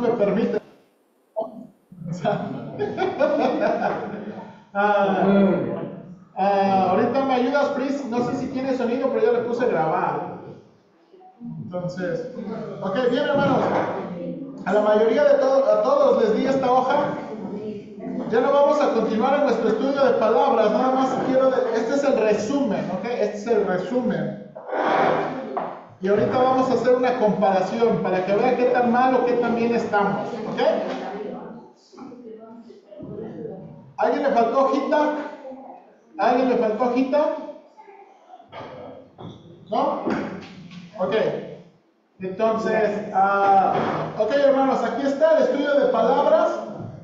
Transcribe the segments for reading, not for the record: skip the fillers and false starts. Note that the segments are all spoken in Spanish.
me permite. Ahorita me ayudas, Pris. No sé si tiene sonido, pero yo le puse grabar. Entonces, ok, bien, hermanos. A la mayoría de a todos les di esta hoja. Ya no vamos a continuar en nuestro estudio de palabras. Nada más este es el resumen, ok. Este es el resumen. Y ahorita vamos a hacer una comparación para que vea qué tan mal o qué tan bien estamos, ok. ¿Alguien le faltó hojita? ¿Alguien le faltó hojita? ¿No? Ok. Entonces, ok, hermanos, aquí está el estudio de palabras.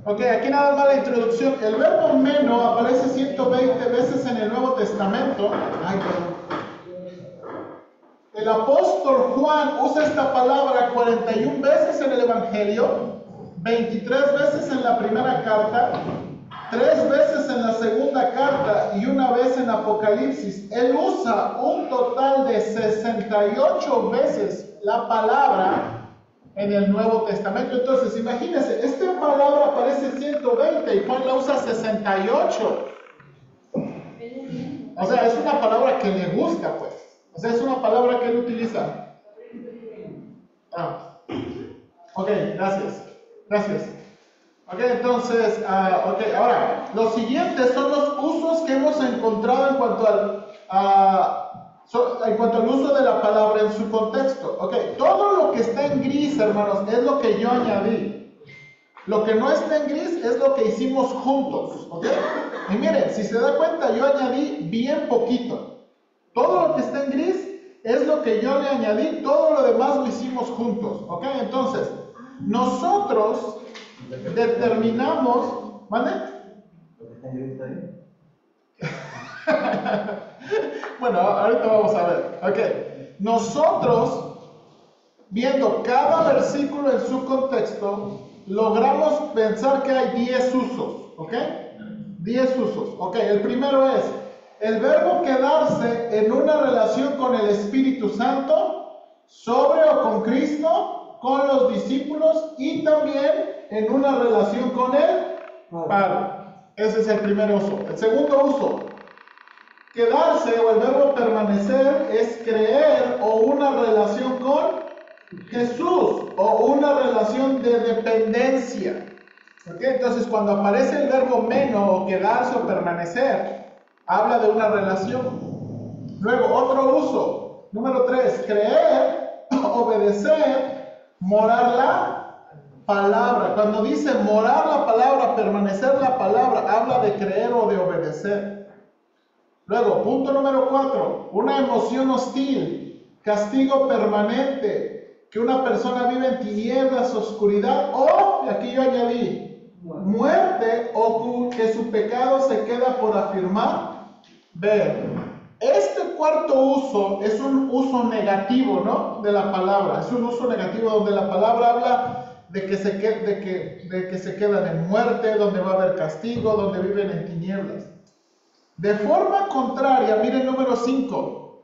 Ok, aquí nada más la introducción. El verbo meno aparece 120 veces en el Nuevo Testamento. Ay, perdón. El apóstol Juan usa esta palabra 41 veces en el Evangelio, 23 veces en la primera carta, 3 veces en la segunda carta y 1 vez en Apocalipsis. Él usa un total de 68 veces la palabra en el Nuevo Testamento. Entonces, imagínense, esta palabra aparece 120 y Juan la usa 68. O sea, es una palabra que le gusta, pues. O sea, es una palabra que él utiliza. Ok, gracias. Gracias. Ok, entonces, ok, ahora, los siguientes son los usos que hemos encontrado en cuanto al uso de la palabra en su contexto. Ok, todo lo que está en gris, hermanos, es lo que yo añadí. Lo que no está en gris es lo que hicimos juntos. Ok, y miren, si se da cuenta, yo añadí bien poquito. Todo lo que está en gris es lo que yo le añadí, todo lo demás lo hicimos juntos. Ok, entonces, nosotros determinamos. ¿Mande? Bueno, ahorita vamos a ver. Ok, nosotros, viendo cada versículo en su contexto, logramos pensar que hay 10 usos. Ok, 10 usos. Ok, el primero es el verbo quedarse en una relación con el Espíritu Santo, sobre o con Cristo, con los discípulos y también en una relación con el Padre. Ese es el primer uso. El segundo uso, quedarse o el verbo permanecer es creer o una relación con Jesús o una relación de dependencia. ¿Okay? Entonces, cuando aparece el verbo meno o quedarse o permanecer, habla de una relación. Luego, otro uso. Número 3, creer, obedecer, morar la palabra. Cuando dice morar la palabra, permanecer la palabra, habla de creer o de obedecer. Luego, punto número 4, una emoción hostil, castigo permanente, que una persona vive en tinieblas, oscuridad, o, y aquí yo añadí, muerte, o que su pecado se queda por afirmar. Ver, este cuarto uso es un uso negativo, ¿no? De la palabra. Es un uso negativo donde la palabra habla de que se quedan en muerte, donde va a haber castigo, donde viven en tinieblas. De forma contraria, miren número 5.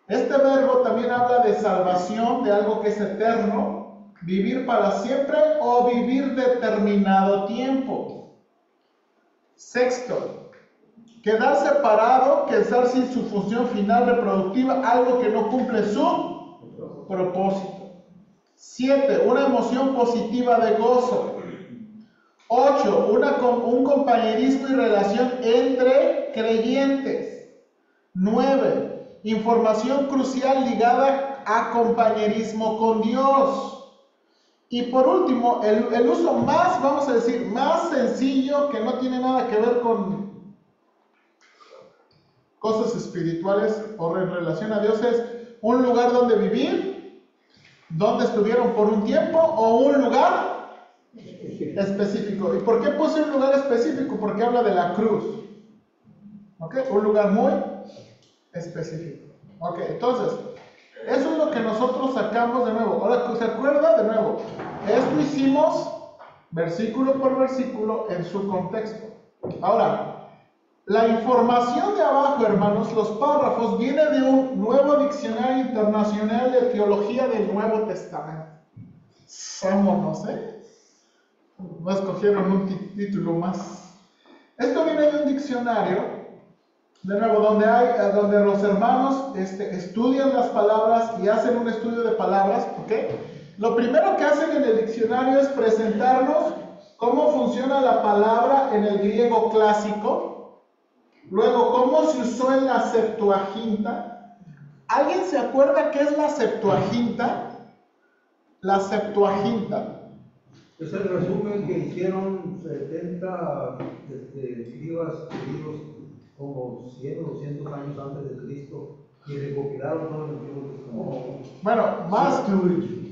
Este verbo también habla de salvación, de algo que es eterno, vivir para siempre o vivir determinado tiempo. Sexto, quedar separado, quedar sin su función final reproductiva, algo que no cumple su propósito. 7. Una emoción positiva de gozo. 8. Un compañerismo y relación entre creyentes. 9. Información crucial ligada a compañerismo con Dios. Y por último, el uso más, vamos a decir, más sencillo, que no tiene nada que ver con cosas espirituales o en relación a Dios, es un lugar donde vivir, donde estuvieron por un tiempo o un lugar específico. ¿Y por qué puse un lugar específico? Porque habla de la cruz. ¿Ok? Un lugar muy específico. Ok, entonces, eso es lo que nosotros sacamos de nuevo. Ahora, ¿se acuerda? De nuevo, esto hicimos versículo por versículo en su contexto. Ahora, la información de abajo, hermanos, los párrafos, viene de un nuevo diccionario internacional de teología del Nuevo Testamento. Vámonos, ¿eh? No escogieron un título más. Esto viene de un diccionario, de nuevo, donde los hermanos estudian las palabras y hacen un estudio de palabras, ¿ok? Lo primero que hacen en el diccionario es presentarnos cómo funciona la palabra en el griego clásico, luego cómo se usó en la Septuaginta. ¿Alguien se acuerda qué es la Septuaginta? La Septuaginta. Es el resumen que hicieron 70 escribas judíos como 100 o 200 años antes de Cristo y recopilaron todo el Antiguo Testamento. Bueno, más...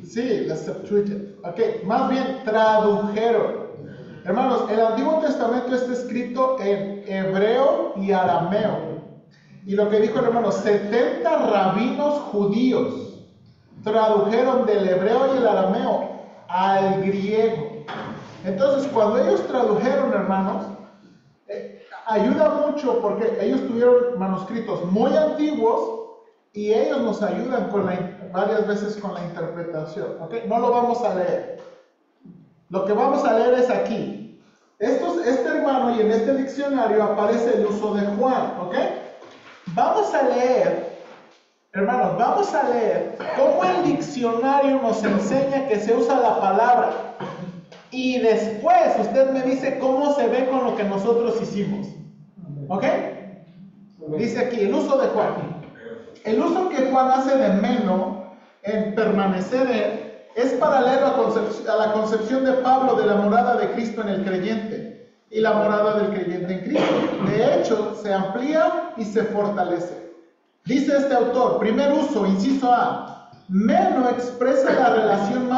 Sí, la Septuagint. Ok, más bien tradujeron. Hermanos, el Antiguo Testamento está escrito en hebreo y arameo. Y lo que dijo el hermano, 70 rabinos judíos tradujeron del hebreo y el arameo al griego. Entonces, cuando ellos tradujeron, hermanos, ayuda mucho porque ellos tuvieron manuscritos muy antiguos y ellos nos ayudan varias veces con la interpretación. ¿Okay? No lo vamos a leer. Lo que vamos a leer es aquí. Este hermano, y en este diccionario aparece el uso de Juan. ¿Ok? Vamos a leer, hermanos, vamos a leer cómo el diccionario nos enseña que se usa la palabra. Y después usted me dice cómo se ve con lo que nosotros hicimos. ¿Ok? Dice aquí, el uso de Juan. El uso que Juan hace de meno en permanecer en es paralelo a la concepción de Pablo de la morada de Cristo en el creyente y la morada del creyente en Cristo. De hecho, se amplía y se fortalece. Dice este autor, primer uso, inciso A, meno expresa la relación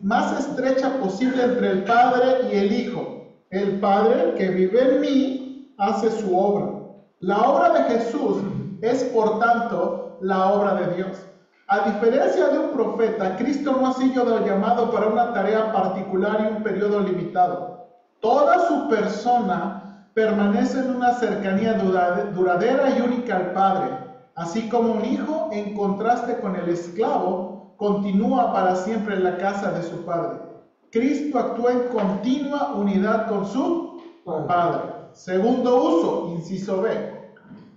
más estrecha posible entre el Padre y el Hijo. El Padre que vive en mí hace su obra. La obra de Jesús es, por tanto, la obra de Dios. A diferencia de un profeta, Cristo no ha sido llamado para una tarea particular y un periodo limitado. Toda su persona permanece en una cercanía duradera y única al Padre, así como un hijo, en contraste con el esclavo, continúa para siempre en la casa de su Padre. Cristo actúa en continua unidad con su Padre. Segundo uso, inciso B.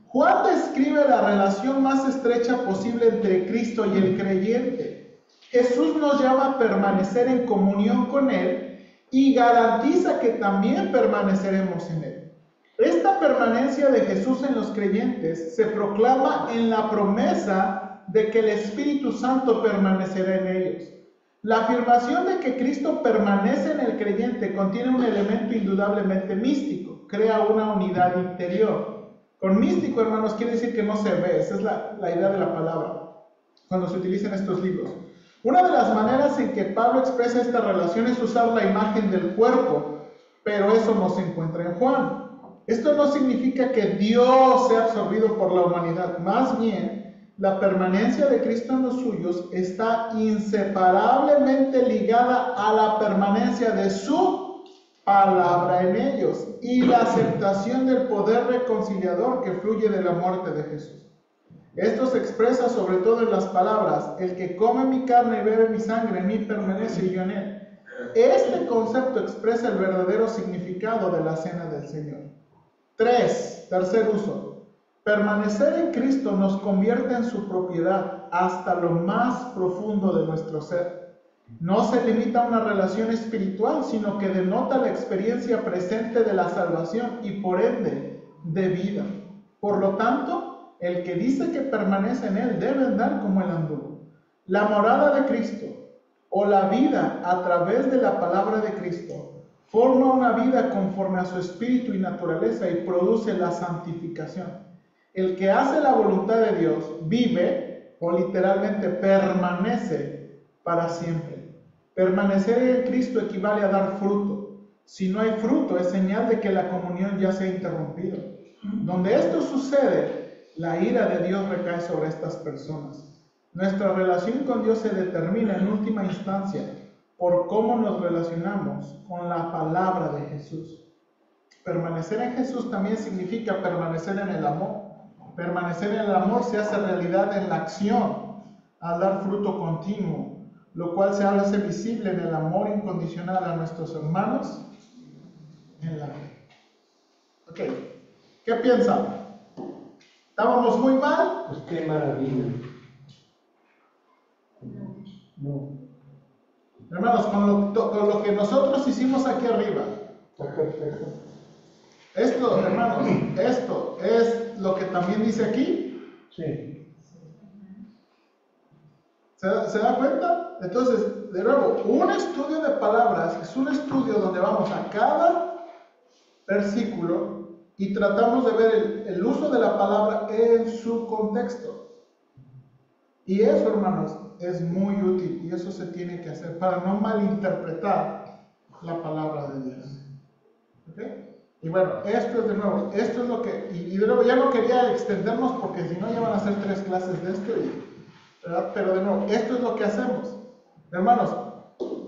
Juan describe la relación más estrecha posible entre Cristo y el creyente. Jesús nos llama a permanecer en comunión con Él y garantiza que también permaneceremos en Él. Esta permanencia de Jesús en los creyentes se proclama en la promesa de que el Espíritu Santo permanecerá en ellos. La afirmación de que Cristo permanece en el creyente contiene un elemento indudablemente místico, crea una unidad interior. Con místico, hermanos, quiere decir que no se ve. Esa es la idea de la palabra cuando se utilizan estos libros. Una de las maneras en que Pablo expresa esta relación es usar la imagen del cuerpo, pero eso no se encuentra en Juan. Esto no significa que Dios sea absorbido por la humanidad. Más bien, la permanencia de Cristo en los suyos está inseparablemente ligada a la permanencia de su palabra en ellos y la aceptación del poder reconciliador que fluye de la muerte de Jesús. Esto se expresa sobre todo en las palabras: el que come mi carne y bebe mi sangre, en mí permanece y yo en él. Este concepto expresa el verdadero significado de la cena del Señor. Tercer uso. Permanecer en Cristo nos convierte en su propiedad hasta lo más profundo de nuestro ser. No se limita a una relación espiritual, sino que denota la experiencia presente de la salvación y por ende de vida. Por lo tanto, el que dice que permanece en Él debe andar como Él anduvo. La morada de Cristo o la vida a través de la palabra de Cristo forma una vida conforme a su espíritu y naturaleza y produce la santificación. El que hace la voluntad de Dios vive o literalmente permanece para siempre. Permanecer en Cristo equivale a dar fruto. Si no hay fruto, es señal de que la comunión ya se ha interrumpido. Donde esto sucede, la ira de Dios recae sobre estas personas. Nuestra relación con Dios se determina en última instancia por cómo nos relacionamos con la palabra de Jesús. Permanecer en Jesús también significa permanecer en el amor. Permanecer en el amor se hace realidad en la acción, al dar fruto continuo. lo cual se hace visible en el amor incondicional a nuestros hermanos en la fe. Ok, ¿qué piensan? ¿Estábamos muy mal? Pues qué maravilla. No, Hermanos, con lo que nosotros hicimos aquí arriba, está perfecto. esto, hermanos, esto es lo que también dice aquí. Sí. ¿Se da cuenta? Entonces, de nuevo, un estudio de palabras es un estudio donde vamos a cada versículo y tratamos de ver el uso de la palabra en su contexto. Y eso, hermanos, es muy útil y eso se tiene que hacer para no malinterpretar la palabra de Dios. ¿Ok? Y bueno, esto es de nuevo, esto es lo que, y de nuevo ya no quería extendernos porque si no ya van a ser 3 clases de esto, ¿verdad? Pero de nuevo, esto es lo que hacemos. Hermanos,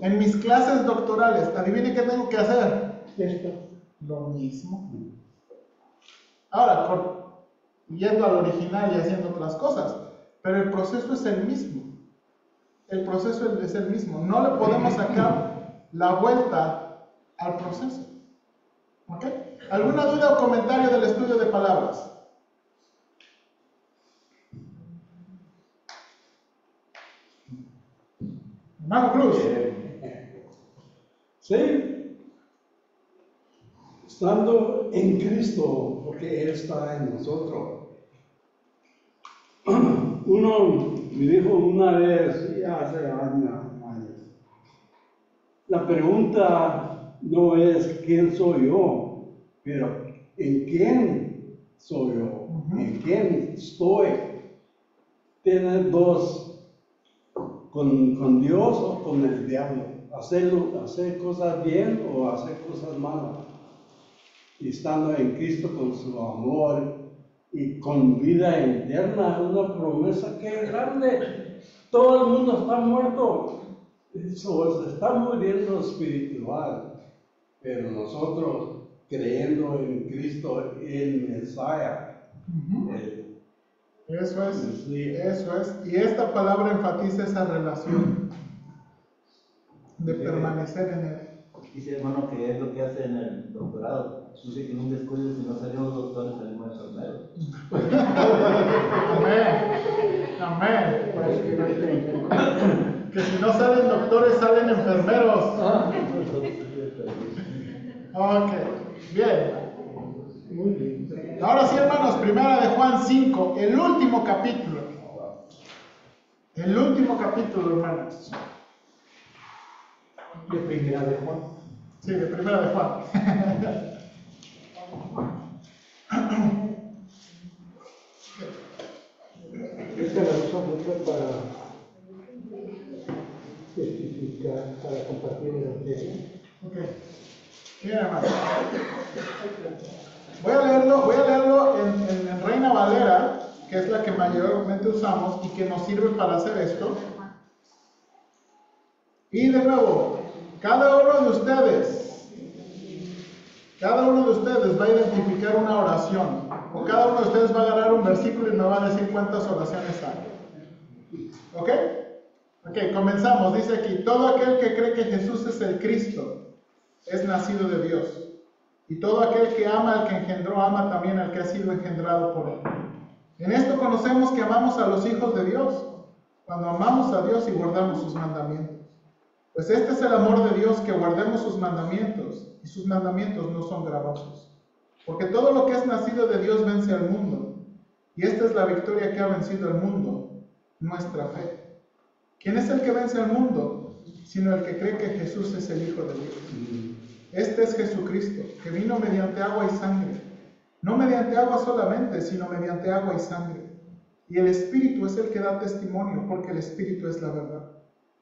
en mis clases doctorales, adivinen qué tengo que hacer. Esto. Lo mismo. Ahora, yendo al original y haciendo otras cosas, pero el proceso es el mismo. El proceso es el mismo. No le podemos sacar la vuelta al proceso. ¿Ok? ¿Alguna duda o comentario del estudio de palabras? Hermano Cruz. Sí, estando en Cristo, porque Él está en nosotros. Uno me dijo una vez, ya hace años, la pregunta no es quién soy yo, pero en quién soy yo, en quién estoy. Tiene dos, con Dios o con el diablo, hacer cosas bien o hacer cosas malas. Y estando en Cristo con su amor y con vida eterna, una promesa que es grande. Todo el mundo está muerto, eso se está muriendo espiritual, pero nosotros creyendo en Cristo, el Mesías, Eso es, sí. eso es. Y esta palabra enfatiza esa relación de permanecer en él. Dice hermano que es lo que hace en el doctorado. Dice que en un descuido, si no salimos doctores, salimos enfermeros. Amén. Amén. Que si no salen doctores, salen enfermeros. Ok, bien. Muy bien. Ahora sí, hermanos, primera de Juan 5, el último capítulo. El último capítulo, hermanos. De primera de Juan. Sí, de primera de Juan. Esta la uso mucho para testificar, para compartir el evangelio. Ok. Bien, hermanos. Voy a leerlo en Reina Valera, que es la que mayormente usamos y que nos sirve para hacer esto. Y de nuevo, cada uno de ustedes va a identificar una oración, o cada uno de ustedes va a agarrar un versículo y me va a decir cuántas oraciones hay. ¿Ok? Ok, comenzamos. Dice aquí, todo aquel que cree que Jesús es el Cristo es nacido de Dios. Y todo aquel que ama al que engendró, ama también al que ha sido engendrado por él. En esto conocemos que amamos a los hijos de Dios, cuando amamos a Dios y guardamos sus mandamientos. Pues este es el amor de Dios, que guardemos sus mandamientos, y sus mandamientos no son gravosos. Porque todo lo que es nacido de Dios vence al mundo, y esta es la victoria que ha vencido al mundo, nuestra fe. ¿Quién es el que vence al mundo? Sino el que cree que Jesús es el Hijo de Dios. Este es Jesucristo, que vino mediante agua y sangre. No mediante agua solamente, sino mediante agua y sangre. Y el Espíritu es el que da testimonio, porque el Espíritu es la verdad.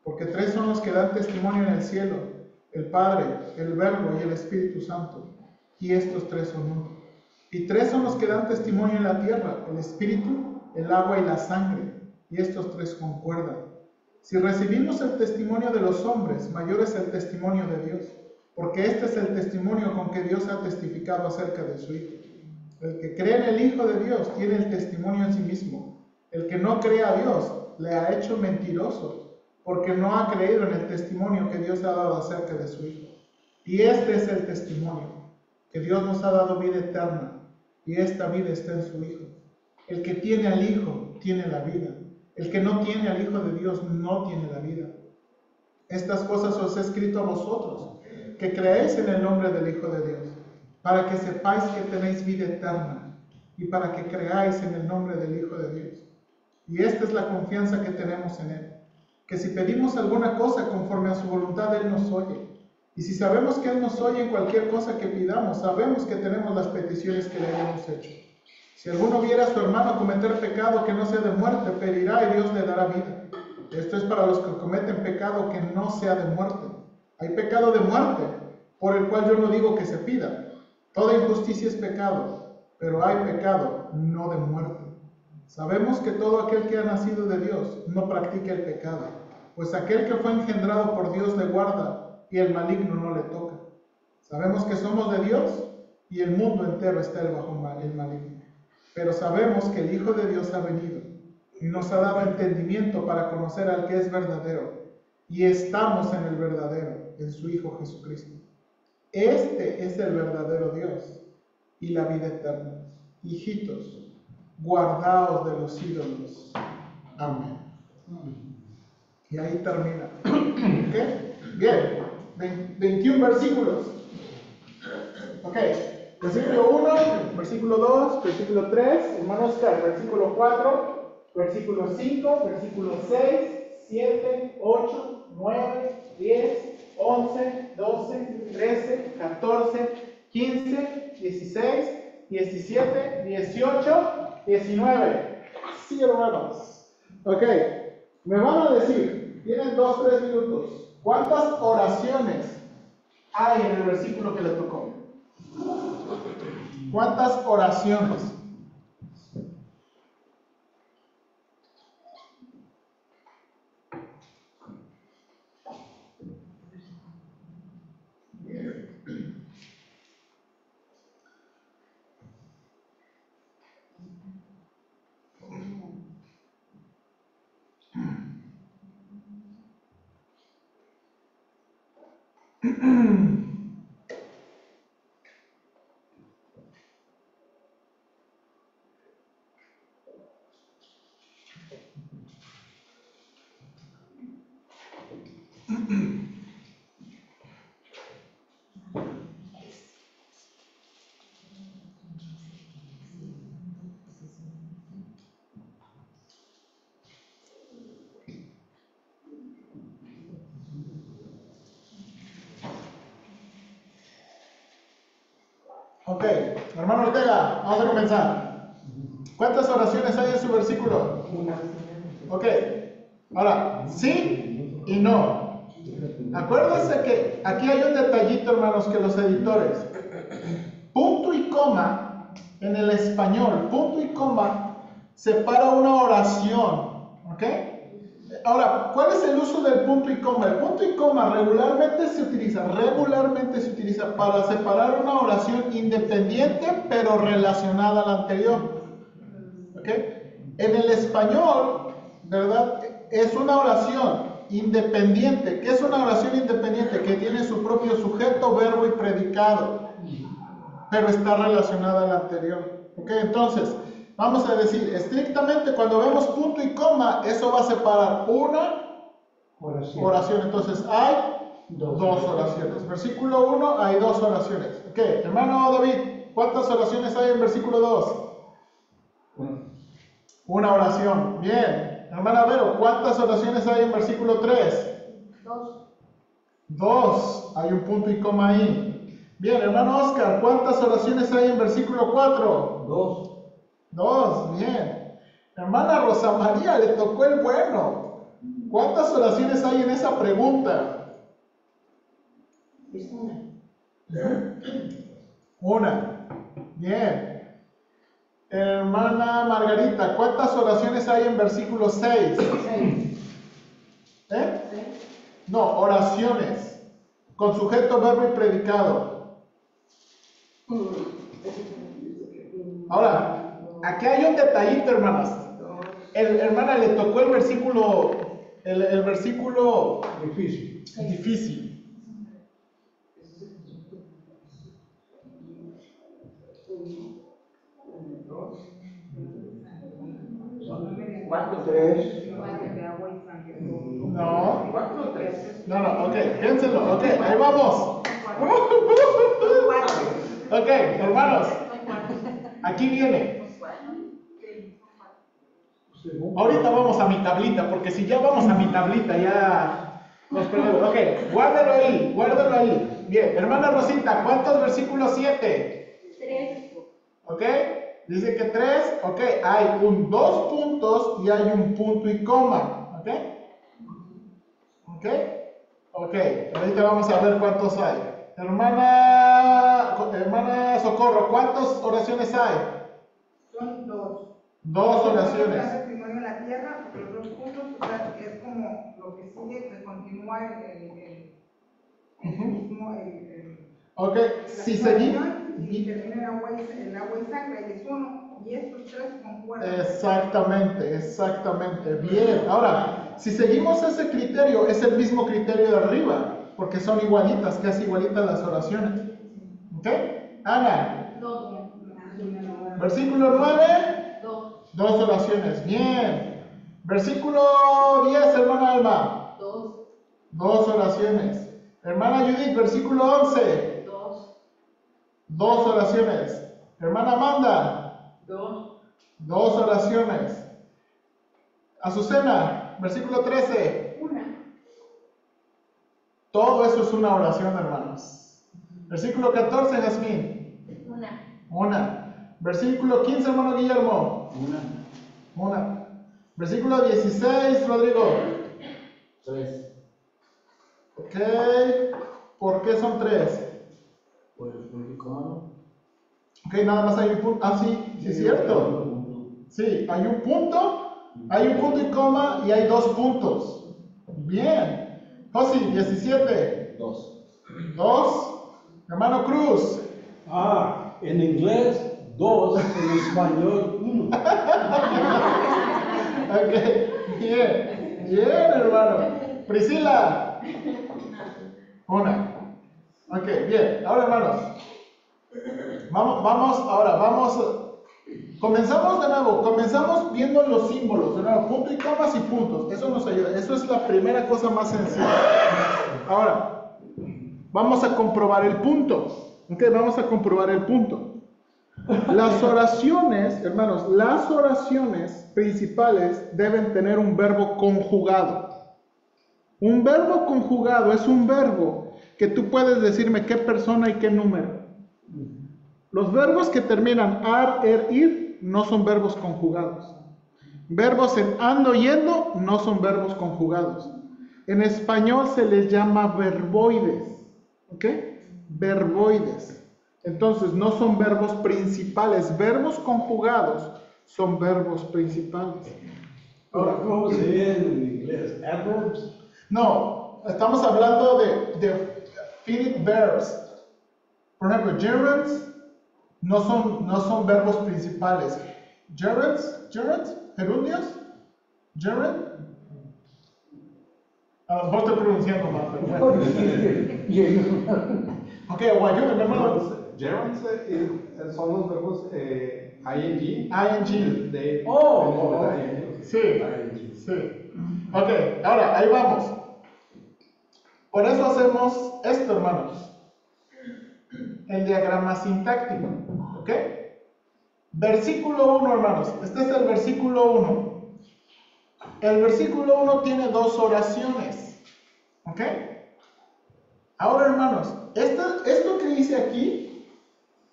Porque 3 son los que dan testimonio en el cielo: el Padre, el Verbo y el Espíritu Santo. Y estos 3 son uno. Y 3 son los que dan testimonio en la tierra: el Espíritu, el agua y la sangre. Y estos 3 concuerdan. Si recibimos el testimonio de los hombres, mayor es el testimonio de Dios. Porque este es el testimonio con que Dios ha testificado acerca de su Hijo. El que cree en el Hijo de Dios tiene el testimonio en sí mismo. El que no cree a Dios le ha hecho mentiroso, porque no ha creído en el testimonio que Dios ha dado acerca de su Hijo. Y este es el testimonio, que Dios nos ha dado vida eterna, y esta vida está en su Hijo. El que tiene al Hijo tiene la vida. El que no tiene al Hijo de Dios no tiene la vida. Estas cosas os he escrito a vosotros, que creéis en el nombre del Hijo de Dios, para que sepáis que tenéis vida eterna, y para que creáis en el nombre del Hijo de Dios. Y esta es la confianza que tenemos en Él, que si pedimos alguna cosa conforme a su voluntad, Él nos oye. Y si sabemos que Él nos oye en cualquier cosa que pidamos, sabemos que tenemos las peticiones que le hemos hecho. Si alguno viera a su hermano cometer pecado que no sea de muerte, pedirá y Dios le dará vida. Esto es para los que cometen pecado que no sea de muerte. Hay pecado de muerte, por el cual yo no digo que se pida. Toda injusticia es pecado, pero hay pecado no de muerte. Sabemos que todo aquel que ha nacido de Dios no practica el pecado, pues aquel que fue engendrado por Dios le guarda, y el maligno no le toca. Sabemos que somos de Dios, y el mundo entero está bajo el maligno. Pero sabemos que el Hijo de Dios ha venido, y nos ha dado entendimiento para conocer al que es verdadero, y estamos en el verdadero, en su Hijo Jesucristo. Este es el verdadero Dios, y la vida eterna. Hijitos, guardaos de los ídolos. Amén. Y ahí termina. ¿Ok? Bien. 21 versículos. Ok. Versículo 1, versículo 2, versículo 3, hermano Oscar, versículo 4, versículo 5, versículo 6, 7, 8, 9, 10, 11, 12, 13, 14, 15, 16, 17, 18, 19. Sí, hermanos. Ok. Me van a decir, tienen 2-3 minutos. ¿Cuántas oraciones hay en el versículo que le tocó? ¿Cuántas oraciones? Ok, hermano Ortega, vamos a comenzar. ¿Cuántas oraciones hay en su versículo? Ok, ahora, sí y no. Acuérdense que aquí hay un detallito, hermanos, que los editores, punto y coma, en el español, punto y coma, separa una oración, ¿ok? Ahora, ¿cuál es el uso del punto y coma? El punto y coma regularmente se utiliza para separar una oración independiente pero relacionada a la anterior. ¿Ok? En el español, ¿verdad? Es una oración independiente. ¿Qué es una oración independiente? Que tiene su propio sujeto, verbo y predicado, pero está relacionada a la anterior. ¿Ok? Entonces, vamos a decir, estrictamente cuando vemos punto y coma, eso va a separar una oración. Entonces, hay dos oraciones. Versículo 1, hay dos oraciones. Ok, hermano David, ¿cuántas oraciones hay en versículo 2? Una oración. Bien. Hermana Vero, ¿cuántas oraciones hay en versículo 3? Dos. Hay un punto y coma ahí. Bien, hermano Oscar, ¿cuántas oraciones hay en versículo 4? Dos, bien. Hermana Rosa María, le tocó el bueno. ¿Cuántas oraciones hay en esa pregunta? Una. Bien. Hermana Margarita, ¿cuántas oraciones hay en versículo 6? No, oraciones. Con sujeto, verbo y predicado. Ahora, aquí hay un detallito, hermanas. Hermana, le tocó el el versículo Difícil. difícil. Tres. No. No, ok, piénsenlo, ok, ahí vamos. Ok, hermanos, aquí viene. Ahorita vamos a mi tablita, porque si ya vamos a mi tablita, ya nos perdemos. Ok, guárdalo ahí. Bien, hermana Rosita, ¿cuántos versículos 7? 3. ¿Ok? Dice que 3, ok, hay dos puntos y hay un punto y coma. ¿Ok? ¿Ok? Ok, ahorita vamos a ver cuántos hay. Hermana Socorro, ¿cuántas oraciones hay? Son dos. Dos El oraciones. testimonio en la tierra, porque los dos puntos, o sea, es como lo que sigue, que continúa el mismo, Ok, la si misma seguimos. unión, y termina el agua y sangre, y es uno, y estos tres concuerdan. Exactamente. Bien. Ahora, si seguimos ese criterio, es el mismo criterio de arriba, porque son igualitas, casi igualitas las oraciones. ¿Ok? Ana, 2. versículo 9, 2. dos oraciones. Bien. Versículo 10, hermana Alma, 2. dos oraciones. Hermana Judith, versículo 11, 2. dos oraciones. Hermana Amanda, 2. dos oraciones. Azucena, versículo 13. 1. Todo eso es una oración, hermanos. Versículo 14, Jazmín. 1. Una. Versículo 15, hermano Guillermo. Una. Versículo 16, Rodrigo. 3. Ok. ¿Por qué son 3? Pues, porque ¿cómo Ok, nada más hay un punto. Ah, sí, sí es cierto. Sí, hay un punto y coma y hay 2 puntos. Bien. Josi, 17. 2. 2. Hermano Cruz. En inglés, 2, en español, 1. Ok, bien, hermano. Priscila. 1. Ok, bien. Ahora, hermanos. Comenzamos de nuevo. Comenzamos viendo los símbolos. De nuevo, punto y comas y puntos. Eso nos ayuda. Eso es la primera cosa más sencilla. Ahora, vamos a comprobar el punto. Ok, vamos a comprobar el punto. Las oraciones, hermanos, las oraciones principales deben tener un verbo conjugado. Un verbo conjugado es un verbo que tú puedes decirme qué persona y qué número. Los verbos que terminan ar, ir no son verbos conjugados. Verbos en ando, yendo no son verbos conjugados. En español se les llama verboides. ¿Ok? Verboides. Entonces no son verbos principales. Verbos conjugados son verbos principales. Ahora, ¿cómo se dice en inglés? Adverbs. No, estamos hablando de finite verbs. Por ejemplo, gerunds no son verbos principales. Gerunds, gerundios, gerund. A lo mejor estoy pronunciando mal, pero bueno. Ok, o ayúdenme, hermano. Gerunds son los verbos ing. ING. De, Oh, Sí, sí. Ok, ahora, ahí vamos. Por eso hacemos esto, hermanos. El diagrama sintáctico. ¿Ok? Versículo 1, hermanos. Este es el versículo 1. El versículo 1 tiene 2 oraciones. ¿Ok? Ahora, hermanos, esto que dice aquí,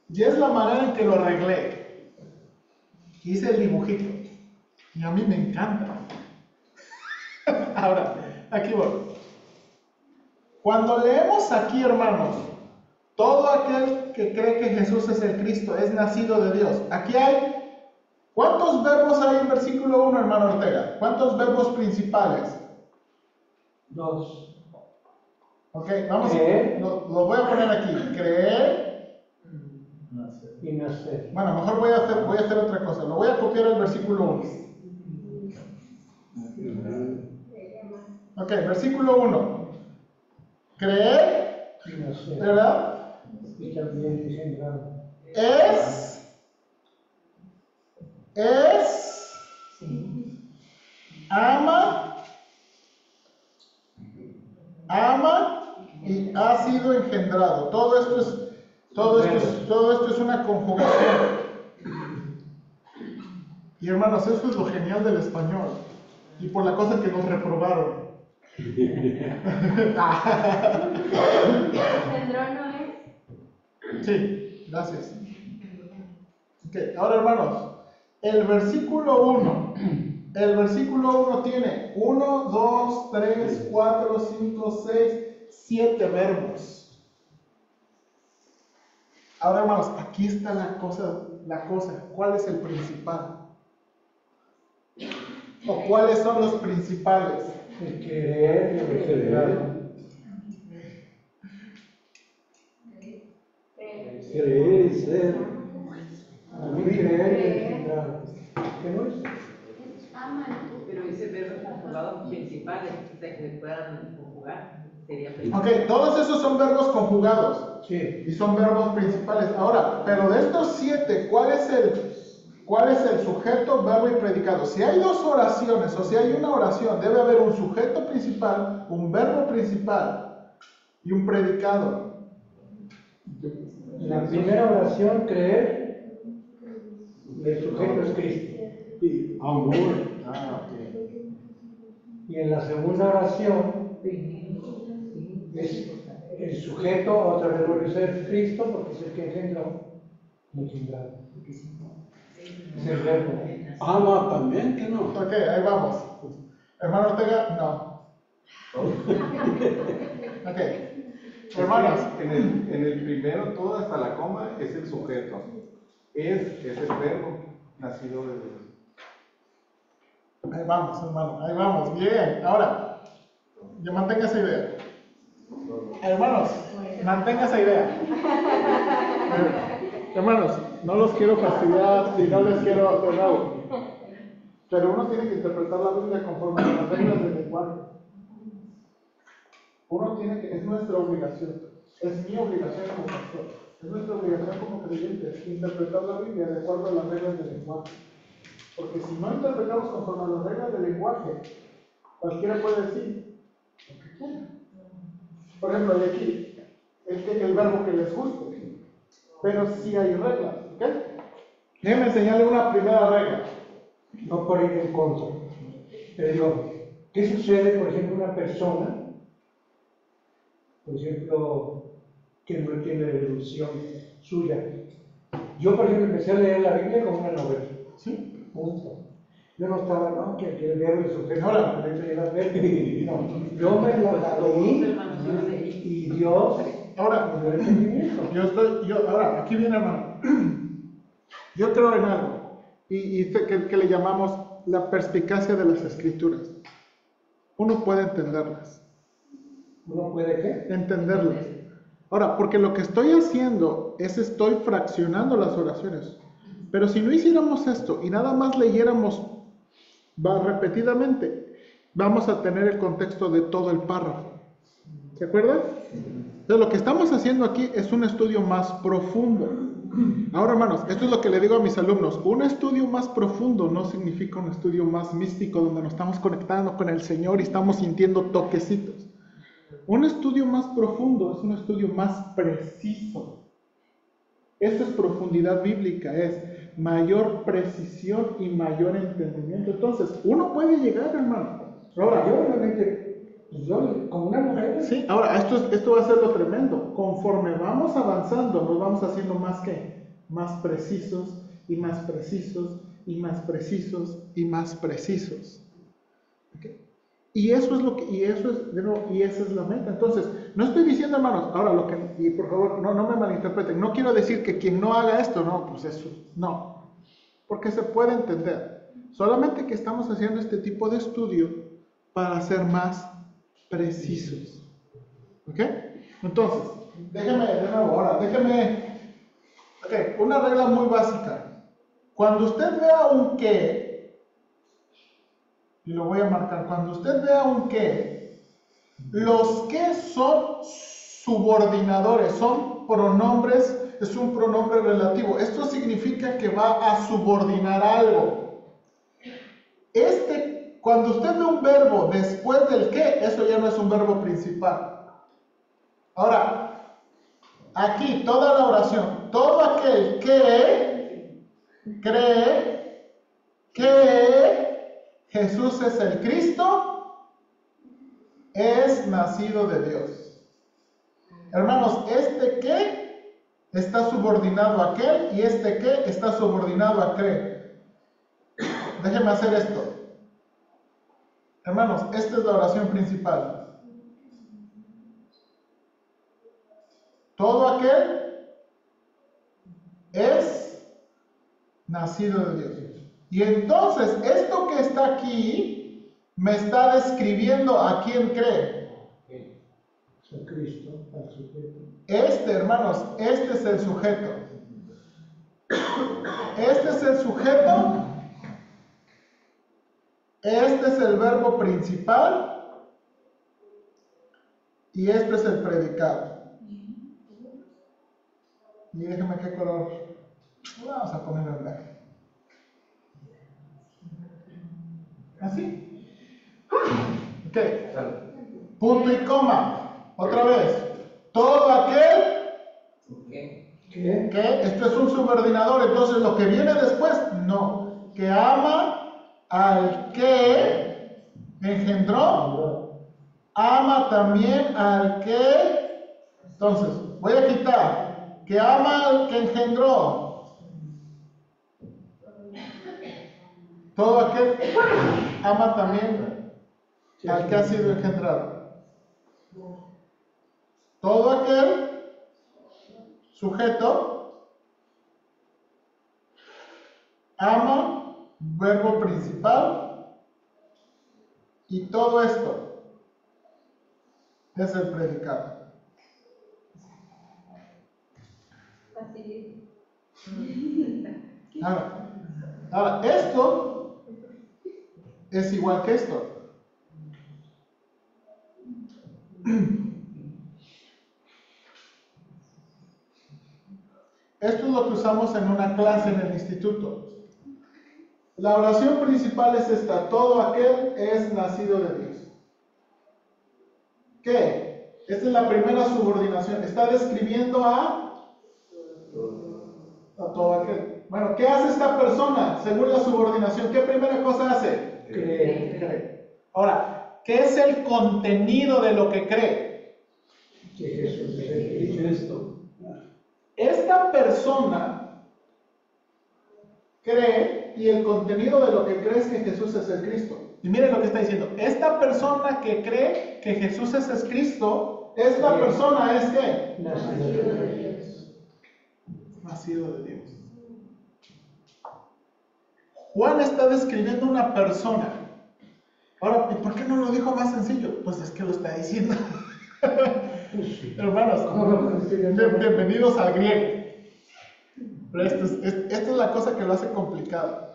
ya es la manera en que lo arreglé. Hice el dibujito. Y a mí me encanta. Ahora, aquí voy. Cuando leemos aquí, hermanos, todo aquel que cree que Jesús es el Cristo es nacido de Dios. Aquí hay, ¿cuántos verbos hay en versículo 1, hermano Ortega? ¿Cuántos verbos principales? 2. Ok, vamos, Creer. lo voy a poner aquí. Creer. Y nacer. Bueno, mejor voy a hacer otra cosa. Lo voy a copiar el versículo 1. Ok, versículo 1. Creer, Y nacer. ¿verdad? Y también engendrar. ama y ha sido engendrado. Todo esto es una conjugación. Y hermanos, eso es lo genial del español. Y por la cosa que nos reprobaron. ¿Engendró no es? Sí, gracias. Ok, ahora hermanos, el versículo 1 tiene 1, 2, 3, 4, 5, 6, 7 verbos. Ahora hermanos, aquí está la cosa, ¿cuál es el principal? ¿O cuáles son los principales? El querer y el engendrar. Creer y ser. A mí creer y engendrar. ¿Qué no es? Pero ese verbo conjugado principales, o sea, que se puedan conjugar, sería Ok, todos esos son verbos conjugados. Sí. Y son verbos principales. Ahora, pero de estos 7, ¿cuál es el sujeto, verbo y predicado? Si hay dos oraciones, o si hay una oración, debe haber un sujeto principal, un verbo principal y un predicado. En la primera oración, creer, y el sujeto es Cristo. Y amor. Y en la segunda oración, es el sujeto, otra vez vuelve a ser Cristo, porque es el que engendró. Es el verbo. Ama también, que no. Ok, ahí vamos. Hermano Ortega, no. Ok. Hermanos, En el primero, todo hasta la coma es el sujeto. Es el verbo nacido de Dios. ahí vamos, hermano, ahí vamos. Bien, ahora, yo mantenga esa idea. Hermanos, mantenga esa idea. Hermanos, no los quiero fastidiar y no les quiero de nuevo. Pero uno tiene que interpretar la Biblia conforme a las reglas del lenguaje. Uno tiene que, es nuestra obligación, es mi obligación como pastor, es nuestra obligación como creyentes, interpretar la Biblia de acuerdo a las reglas del lenguaje. Porque si no interpretamos conforme a las reglas del lenguaje, cualquiera puede decir lo que quiera. Por ejemplo, hay aquí el verbo que les guste, pero sí hay reglas, ¿ok? Déjenme enseñarle una primera regla. No por ir en contra. Pero digo, ¿qué sucede, por ejemplo, una persona, por ejemplo, que no tiene deducción suya? Yo, por ejemplo, empecé a leer la Biblia como una novela. ¿Sí? Punto. Yo no estaba, no, que el verbo y el sujeto, Ahora. la letra y la verbo. No, yo me la leí y Dios Ahora, me dio el entendimiento. ahora, aquí viene hermano. Yo creo en algo, y que le llamamos la perspicacia de las escrituras. Uno puede entenderlas. ¿Uno puede qué? Entenderlas. Ahora, porque lo que estoy haciendo es estoy fraccionando las oraciones. Pero si no hiciéramos esto y nada más leyéramos repetidamente, vamos a tener el contexto de todo el párrafo. ¿Se acuerdan? Entonces, lo que estamos haciendo aquí es un estudio más profundo. Ahora, hermanos, esto es lo que le digo a mis alumnos. Un estudio más profundo no significa un estudio más místico donde nos estamos conectando con el Señor y estamos sintiendo toquecitos. Un estudio más profundo es un estudio más preciso. Eso es profundidad bíblica, es mayor precisión y mayor entendimiento. Entonces, uno puede llegar, hermano. Ahora, Yo realmente, yo como una mujer, sí, ahora, esto va a ser lo tremendo. Conforme vamos avanzando, nos vamos haciendo más precisos y más precisos y más precisos y más precisos. ¿Okay? Y eso es lo que, y esa es la meta. Entonces, no estoy diciendo, hermanos, ahora y por favor, no me malinterpreten, no quiero decir que quien no haga esto, no, pues eso, no. Porque se puede entender. Solamente que estamos haciendo este tipo de estudio para ser más precisos. ¿Ok? Entonces, déjeme, una regla muy básica. Cuando usted vea un qué, y lo voy a marcar, cuando usted vea un qué Los que son subordinadores, son pronombres, es un pronombre relativo. Esto significa que va a subordinar algo. Cuando usted ve un verbo después del que, eso ya no es un verbo principal. Ahora, aquí toda la oración, todo aquel que cree que Jesús es el Cristo, es nacido de Dios. Hermanos, este que está subordinado a aquel y este que está subordinado a cree. Déjenme hacer esto. Hermanos, esta es la oración principal. Todo aquel es nacido de Dios. Y entonces, esto que está aquí me está describiendo a quién cree. San Cristo, al sujeto. Hermanos, este es el sujeto. Este es el sujeto. Este es el verbo principal. Y este es el predicado. Y déjame qué color. Vamos a ponerlo en blanco. ¿Así? Ok. Punto y coma. Otra vez. Todo aquel que esto es un subordinador, entonces lo que viene después, no. Que ama al que engendró, ama también al que. Entonces, voy a quitar. Que ama al que engendró. Todo aquel ama también al que ha sido engendrado. Todo aquel sujeto ama, verbo principal, y todo esto es el predicado. Ahora, esto es igual que esto. Esto es lo que usamos en una clase en el instituto. La oración principal es esta: todo aquel es nacido de Dios. ¿Qué? Esta es la primera subordinación. Está describiendo a todo aquel. Bueno, ¿qué hace esta persona según la subordinación? ¿Qué primera cosa hace? Cree. Ahora, ¿qué es el contenido de lo que cree? Que Jesús es el Cristo. Esta persona cree, y el contenido de lo que cree es que Jesús es el Cristo. Y miren lo que está diciendo. Esta persona que cree que Jesús es el Cristo, esta persona es ¿qué? Nacido de Dios. Nacido de Dios. Juan está describiendo una persona. Ahora, ¿y por qué no lo dijo más sencillo? Pues es que lo está diciendo. Hermanos, bienvenidos al griego. Pero esta es la cosa que lo hace complicado.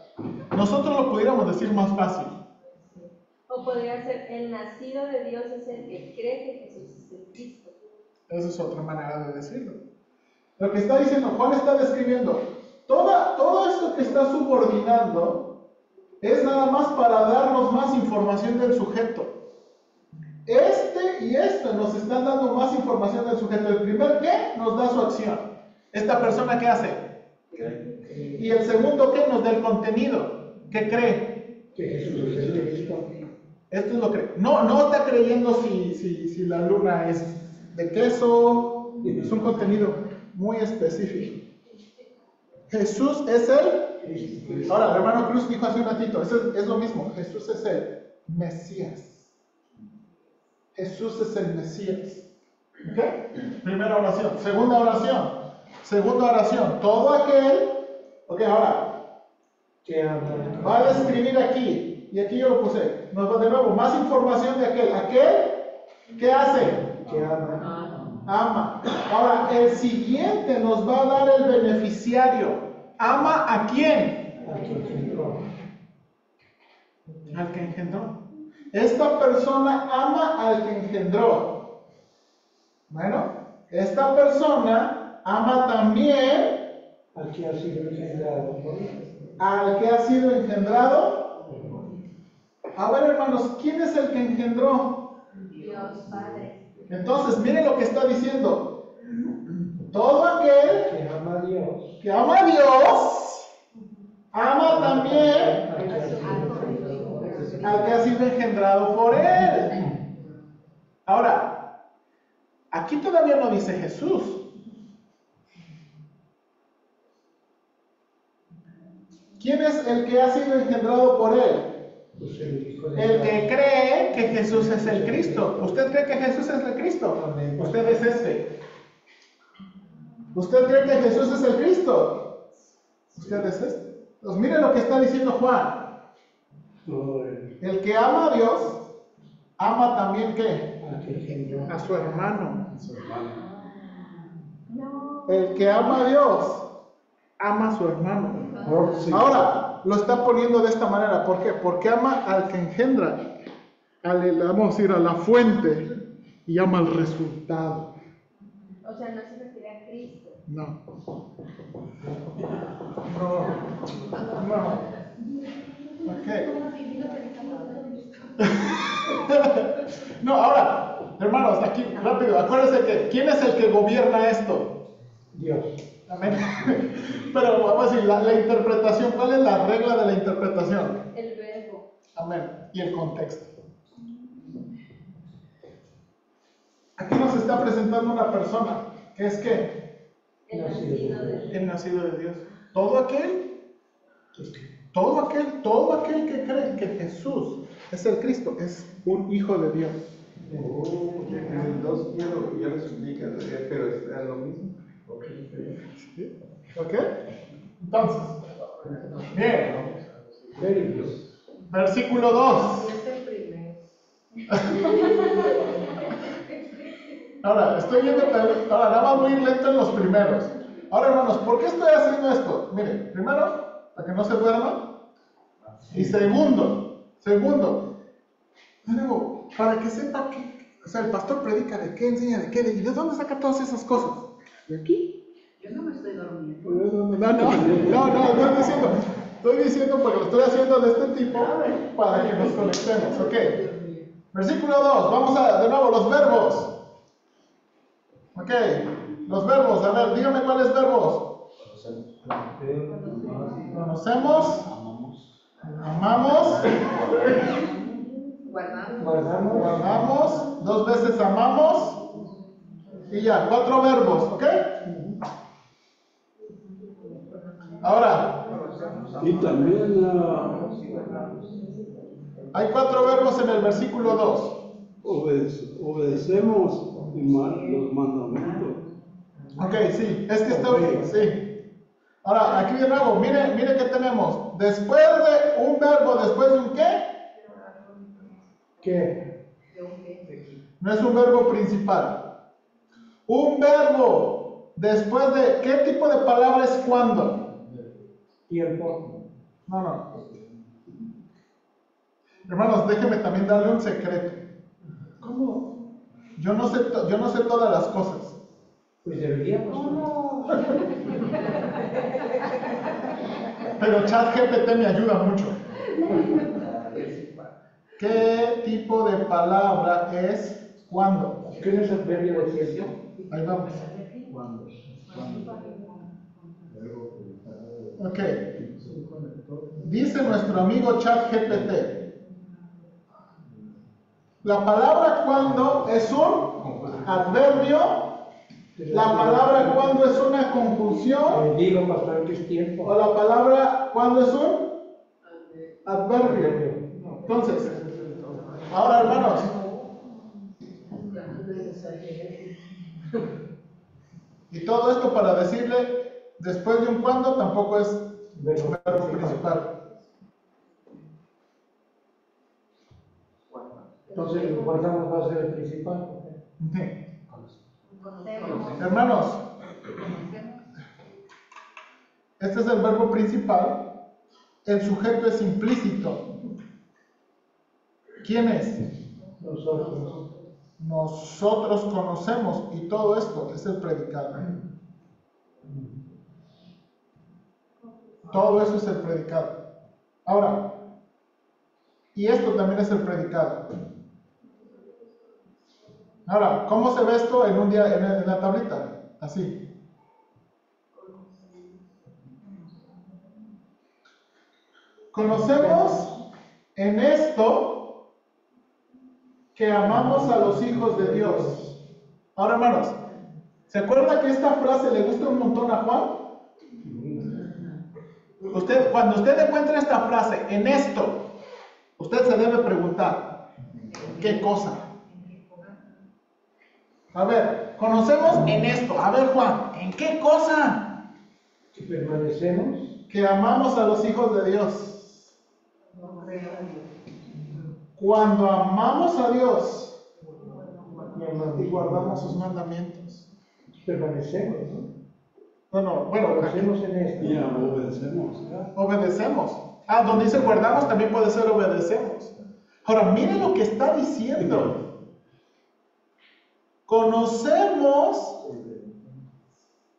Nosotros lo pudiéramos decir más fácil. O podría ser: el nacido de Dios es el que cree que Jesús es el Cristo. Esa es otra manera de decirlo. Lo que está diciendo, Juan está describiendo, todo esto que está subordinando es nada más para darnos más información del sujeto. Este y este nos están dando más información del sujeto. El primer ¿qué? Nos da su acción. ¿Esta persona qué hace? Y el segundo ¿qué? Nos da el contenido. ¿Qué cree? Que Jesús es el Cristo. Esto es lo que no está creyendo si la luna es de queso. Es un contenido muy específico. Jesús es el. Ahora, el hermano Cruz dijo hace un ratito, es lo mismo. Jesús es el Mesías. Jesús es el Mesías. ¿Ok? Primera oración. Segunda oración. Todo aquel. Ok, ahora. Que ama. Va a describir aquí. Y aquí yo lo puse. Nos va de nuevo. Más información de aquel. Aquel. ¿Qué hace? Que ama. Ama. Ahora, el siguiente nos va a dar el beneficiario. ¿Ama a quién? Al que engendró. Al que engendró. esta persona ama al que engendró. Bueno, esta persona ama también al que ha sido engendrado por él. al que ha sido engendrado. A ver, hermanos, ¿quién es el que engendró? Dios Padre. Entonces, miren lo que está diciendo. Todo aquel Que ama a Dios. que ama a Dios, ama también Al que ha sido engendrado por él. al que ha sido engendrado por él. Ahora, aquí todavía no dice Jesús. ¿Quién es el que ha sido engendrado por él? Pues el Hijo de El Dios. que cree que Jesús es el Cristo. ¿Usted cree que Jesús es el Cristo? Amén. Usted es este. ¿Usted cree que Jesús es el Cristo? Usted es este. Pues miren lo que está diciendo Juan. Todo el- El que ama a Dios, ama también ¿qué? Al que engendró. A su hermano. su hermano. El que ama a Dios, ama a su hermano. Sí. Ahora, lo está poniendo de esta manera. ¿Por qué? Porque ama al que engendra. Vamos a ir a la fuente y ama al resultado. O sea, no se refiere a Cristo. No. Ok. No, ahora, hermanos, aquí rápido, acuérdense que ¿quién es el que gobierna esto? Dios. Amén. Pero vamos a decir, la interpretación, ¿cuál es la regla de la interpretación? El verbo. Amén. Y el contexto. Aquí nos está presentando una persona que es que El nacido de Dios. el nacido de Dios. Todo aquel que cree que Jesús es el Cristo, es un hijo de Dios. En el 2 ya lo explica, pero es lo mismo. ¿Sí? ¿Ok? Entonces, bien. Very good. Versículo 2. Es el primero. Ahora, estoy viendo, ahora nada más voy a ir lento en los primeros. Ahora, hermanos, ¿por qué estoy haciendo esto? Miren, primero, para que no se duerman. Y segundo, de nuevo, para que sepa que, o sea, el pastor predica de qué, enseña de qué, y de dónde saca todas esas cosas. ¿De aquí? Yo no me estoy durmiendo. Estoy diciendo porque lo estoy haciendo de este tipo para que nos conectemos, ok. Versículo 2, vamos a, de nuevo, los verbos. Ok, los verbos, a ver, dígame cuáles verbos. Conocemos, amamos, guardamos, 2 veces amamos, y ya, 4 verbos, ¿ok? Ahora, Y también hay 4 verbos en el versículo 2. obedecemos los mandamientos. Ok, sí, es que está bien, sí. Ahora, aquí de nuevo, mire que tenemos. Después de un verbo, después de un qué, ¿Qué? no es un verbo principal. Un verbo después de, ¿qué tipo de palabra es cuando? Tiempo. No. Hermanos, déjenme también darle un secreto. ¿Cómo? Yo no sé todas las cosas. Pues deberíamos. Pero ChatGPT me ayuda mucho. ¿Qué tipo de palabra es cuando? ¿Qué no es el adverbio de tiempo? Ahí vamos. Ok. Dice nuestro amigo ChatGPT. La palabra cuando es un adverbio. La palabra cuando es una conjunción. Digo, pastor, que es tiempo. O la palabra cuando es un adverbio. Entonces, ahora hermanos, y todo esto para decirle, después de un cuando tampoco es verbo principal. Entonces, lo guardamos va a ser el principal. Hermanos, este es el verbo principal, el sujeto es implícito. ¿Quién es? Nosotros. Nosotros conocemos, y todo esto es el predicado. Todo eso es el predicado. Ahora, y esto también es el predicado. Ahora, ¿cómo se ve esto en un día en la tablita? Así. Conocemos en esto que amamos a los hijos de Dios. Ahora, hermanos, ¿se acuerda que esta frase le gusta un montón a Juan? Cuando usted encuentra esta frase, en esto, usted se debe preguntar, ¿qué cosa? A ver, conocemos en esto. A ver, Juan, ¿en qué cosa? Que permanecemos. Que amamos a los hijos de Dios. Cuando amamos a Dios y guardamos sus mandamientos. Permanecemos, ¿no? Bueno, Permanecemos en esto. Y obedecemos. obedecemos. Donde dice guardamos también puede ser obedecemos. Ahora, miren lo que está diciendo. Conocemos,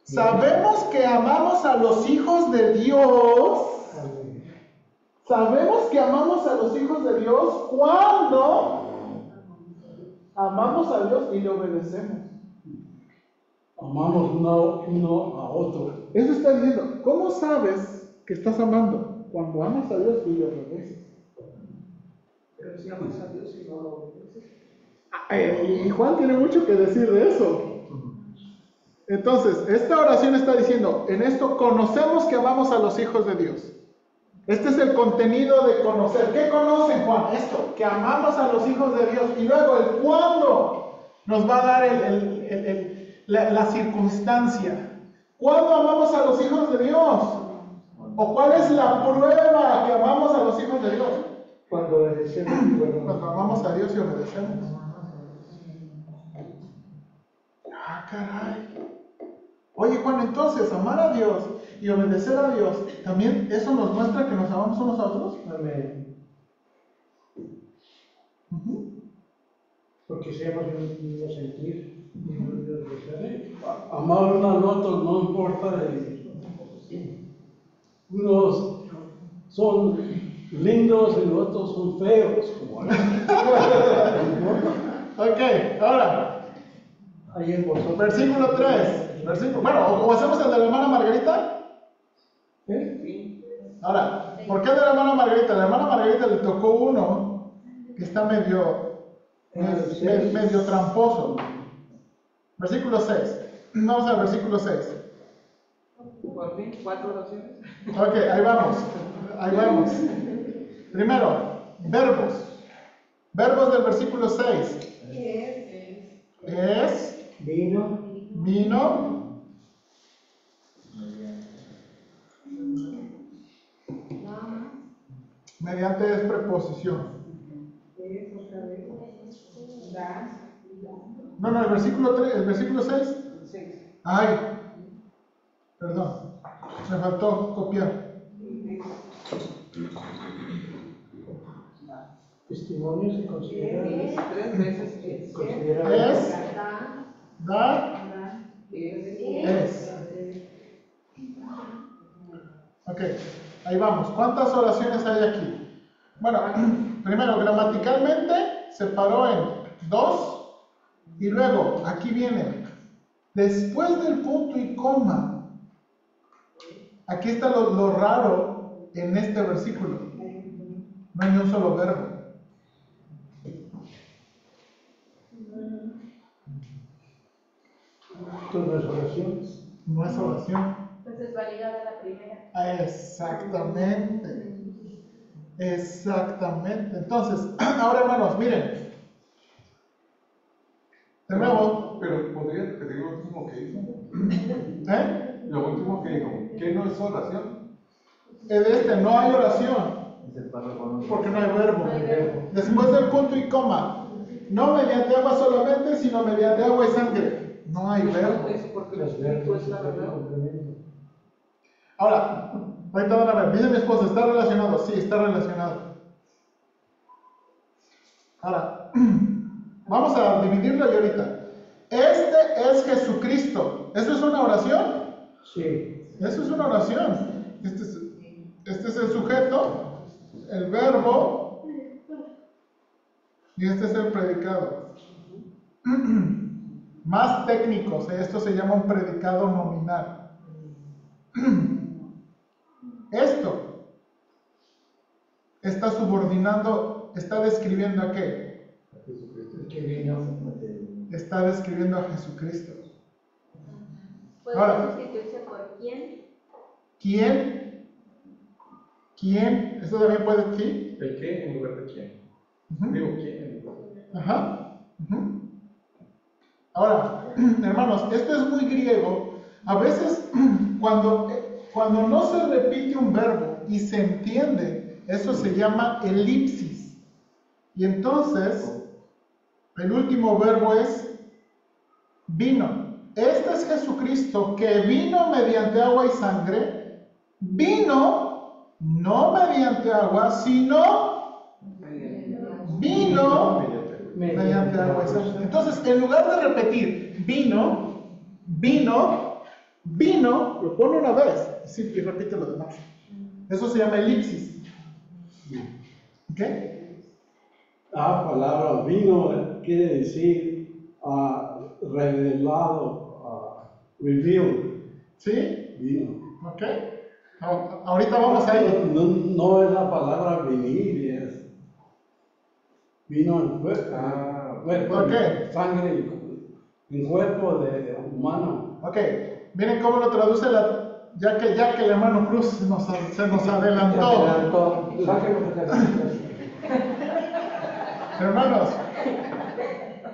sabemos que amamos a los hijos de Dios. Sabemos que amamos a los hijos de Dios cuando amamos a Dios y le obedecemos. Amamos uno a otro. Eso está diciendo. ¿Cómo sabes que estás amando? Cuando amas a Dios y le obedeces. Pero si amas a Dios y no lo obedeces. Y Juan tiene mucho que decir de eso. Entonces, esta oración está diciendo, en esto conocemos que amamos a los hijos de Dios. Este es el contenido de conocer. ¿Qué conocen, Juan? Esto, que amamos a los hijos de Dios. Y luego el cuándo nos va a dar la circunstancia. ¿Cuándo amamos a los hijos de Dios? ¿O cuál es la prueba que amamos a los hijos de Dios? Cuando obedecemos. Cuando amamos a Dios y obedecemos. Caray. Oye, Juan, entonces, amar a Dios y obedecer a Dios, ¿también eso nos muestra que nos amamos unos a otros? Amén. Porque seamos de un mismo sentir. Amar uno al otro no importa. Unos son lindos y los otros son feos. Ok, ahora. Ahí en vosotros. Versículo 3. Bueno, o hacemos el de la hermana Margarita. ¿Sí? Ahora, ¿por qué el de la hermana Margarita? La hermana Margarita le tocó uno que está medio tramposo. Versículo 6. Vamos al versículo 6. Por fin, 4 oraciones. Ok, ahí vamos. Primero, verbos. Verbos del versículo 6. Es. Vino. Mediante es preposición. No, el versículo 3, el versículo 6. Ay, perdón, me faltó copiar. Testimonio se considera. 3 veces es. Es, dar, es. Ok, ahí vamos. ¿Cuántas oraciones hay aquí? Bueno, primero, gramaticalmente se paró en 2 y luego aquí viene, después del punto y coma. Aquí está lo raro en este versículo. No hay ni un solo verbo. Esto no es oración. No es oración. Entonces va ligada a la primera. Exactamente. Entonces, ahora hermanos, miren. De nuevo. Pero podría repetir lo último que hizo. Lo último que dijo, ¿qué no es oración? No hay oración. Porque no hay verbo. No hay verbo. Después del punto y coma. No mediante agua solamente, sino mediante agua y sangre. No hay verbo. Es porque el Espíritu es la verdad. Ahora, ahorita van a ver, dice mi esposa, ¿está relacionado? Sí, está relacionado. Ahora, vamos a dividirlo y ahorita. Este es Jesucristo. ¿Eso es una oración? Sí. Eso es una oración. Este es el sujeto, el verbo, y este es el predicado. Más técnicos, esto se llama un predicado nominal. Esto está subordinando, está describiendo a qué? El que vino. Está describiendo a Jesucristo. ¿Puede Ahora. sustituirse por quién? ¿Quién? ¿Quién? ¿Esto también puede decir? ¿El qué en lugar de quién? Ujú. Digo, ¿quién en lugar de Ajá. Ujú. Ahora, hermanos, esto es muy griego. A veces, cuando no se repite un verbo y se entiende, eso se llama elipsis. Y entonces, el último verbo es vino. Este es Jesucristo que vino mediante agua y sangre. Vino no mediante agua, sino vino mediante agua y sangre. Entonces, en lugar de repetir vino, lo pone una vez y repite lo demás. Eso se llama elipsis. ¿Ok? La palabra vino quiere decir revelado, revealed. ¿Sí? Vino. ¿Ok? Ahorita vamos a ir. No es la palabra venir, es vino en cuerpo. Cuerpo, Ok. sangre en cuerpo de humano. Ok, miren cómo lo traduce ya que el hermano Cruz se nos adelantó. Sáquenlo que te adelantas. Hermanos,